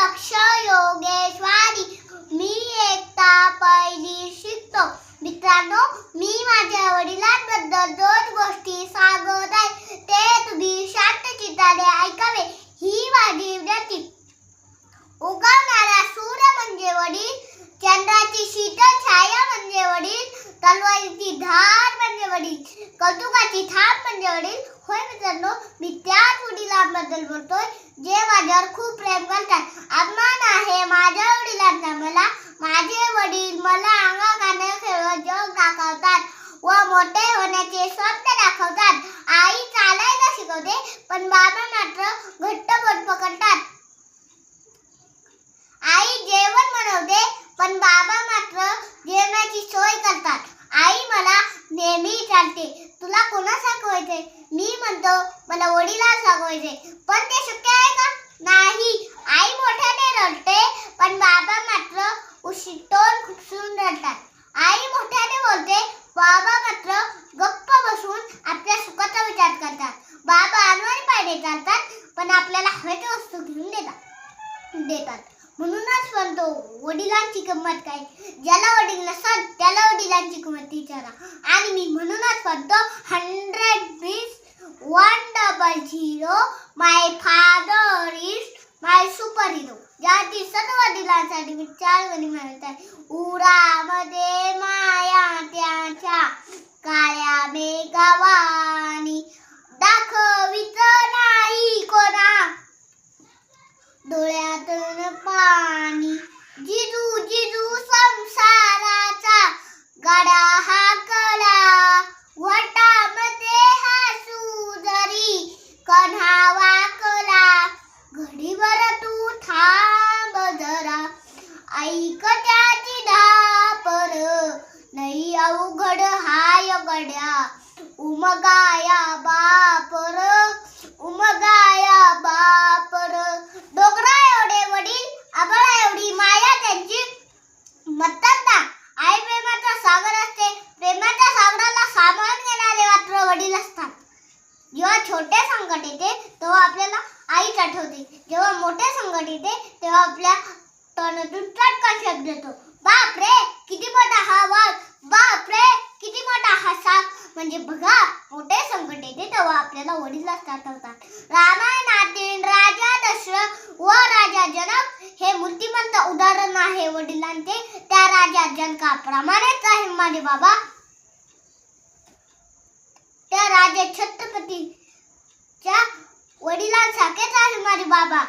दक्ष योगेश्वरी मी एकता पहिली शिकतो. मित्रांनो, मी माझ्या वडिलांबद्दल 2 गोष्टी सांगत आहे, ते तुम्ही शांत चित्ताने ऐकावे. ही माझी विनंती. उगवणारा सूर्य म्हणजे वडील, चंद्राची शीतल छाया म्हणजे वडील, तलवारीची धार म्हणजे वडील, कौतुकाची थाप म्हणजे वडील. होय मित्रांनो, मी त्याच वडिलांबद्दल बोलतोय जे माझ्यावर खूप प्रेम करतात. अभिमान आहे माझ्या वडिलांचा मला. माझे वडील मला अंगाखाने खेळवत जग दाखवतात व मोठे होण्याचे स्वप्न दाखवतात. आई चालायला शिकवते, पण बाबा मात्र घट्ट बोट पकडतात. आई जेवण बनवते, पण बाबा मात्र जेवणाची सोय करतात. आई मला नेहमी विचारते, तुला कोणासारखं व्हायचंय? मी म्हणतो, मला वडिलांसारखं व्हायचंय. पण ते शक्य आहे का? नाही. आई मोठ्याने रडते, पण बाबा मात्र तोंड खुपसून रडतात. आई मोठ्याने बोलते, बाबा मात्र गप्प बसून आपल्या सुखाचा विचार करतात. बाबा अनवाणी पायने चालतात, पण आपल्याला हवे ते वस्तू घेऊन देतात. म्हणूनच म्हणतो, वडिलांची किंमत काय? ज्याला वडील नसतात त्याला वडिलांची किंमत विचारा. आणि मी म्हणूनच म्हणतो, 100 means 100. My father is my super hero. ज्याची सर्व वडिलांसाठी विचार करी म्हणत आहे. उरामध्ये माया त्याच्या काळ्या मेघवाणी, दाखवित नाही कोणा डोळ्यातून पाणी. जिजू जिजू संसाराचा गाडा हाकला, वटामध्ये हसू जरी कन्हा वाकला. घडीभर तू थांब जरा, ऐक त्याची धापर, नाही अवघड हाय गड्या, उमगाया बापर, उमगाया बापर. डोंगरा एवढे वडील, आभाळा एवढी माया त्यांची. म्हणतात ना, आई प्रेमाचा सागर असते. प्रेमाच्या सागराला सामावून घेणारे मात्र वडील असतात. जेव्हा छोटे संकट येते तेव्हा आपल्याला आईच आठवते. जेव्हा मोठे संकट येते तेव्हा आपल्या तोंडातून चटका शब्द येतो, बाप रे किती मोठा हा वाघ, बाप रे किती मोठा हा साप. म्हणजे बघा, मोठे संकट येते तेव्हा आपल्याला वडीलच आठवतात. रामायणातील राजा दशरथ व राजा जनक हे मूर्तिमंत उदाहरण आहे वडिलांचे. त्या राजा जनकाप्रमाणेच आहे माझे बाबा. त्या राजा छत्रपतीच्या वडिलांसारखेच आहे माझे बाबा.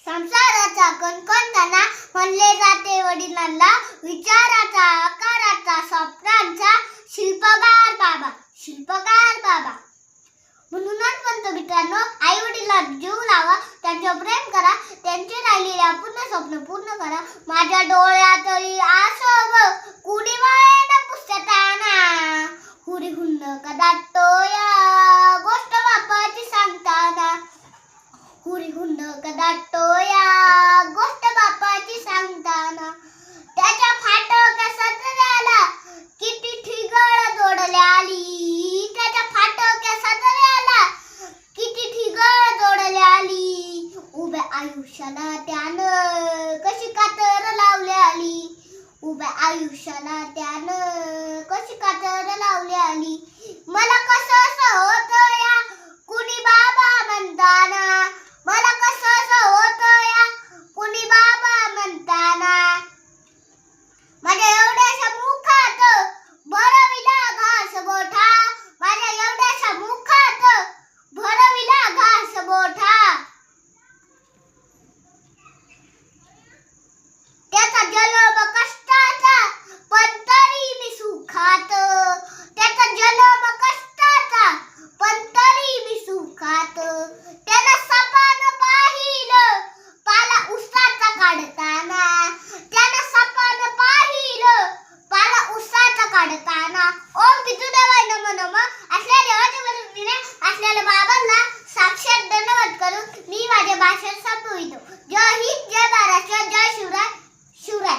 संसाराचा कणकणदाणा म्हणले जाते वडिलांना, विचाराचा आकाराचा स्वप्नांचा शिल्पकार बाबा, शिल्पकार बाबा. म्हणूनच म्हणतो मित्रांनो, आई वडिलांना जीव लावा, त्यांच्यावर प्रेम करा, त्यांचे राहिलेले अपूर्ण स्वप्न पूर्ण करा. माझ्या डोळ्यातली आसव कुणी वाळेना पुसताना, हुरी हुंड कदाटोया गोष्ट बापाची सांगताना, हुरी हुंड कदाटोया गोष्ट बापाची सांगताना. त्याच्या फाटक्या सजऱ्याला किती ठिगळ जोडल्याली, त्याच्या फाटक्या सजऱ्याला किती ठिगळ जोडल्याली. उभ्या आयुष्याला त्यानं कशी कातर लावल्याली, उभ्या आयुष्याला त्यानं कशी कातर लावल्याली. मला कसं होत या कुणी बाबा म्हणताना, मला कसं होत या कुणी बाबा म्हणताना. माझ्या एवढ्याशा मुखात भरविला घास मोठा, माझ्या एवढ्याशा मुखात भरविला घास मोठा. त्याचा जन्म कष्टाचा, पण तरी मी सुखात. त्याचा जन्म कष्टाचा, पण तरी मी सुखात. त्याला सपान पाहिलं पाला उसाचा काढताना, त्याला सपान पाहिलं पाला उसाचा काढताना. ओम विदुदेवाय नमो नमः. असल्या देवाच्या वतीने असलेल्या बाबांना साक्षात धन्यवाद करून मी माझे भाषण संपवितो. जय हिंद, जय महाराष्ट्र, जय शिवराय, शिवराय.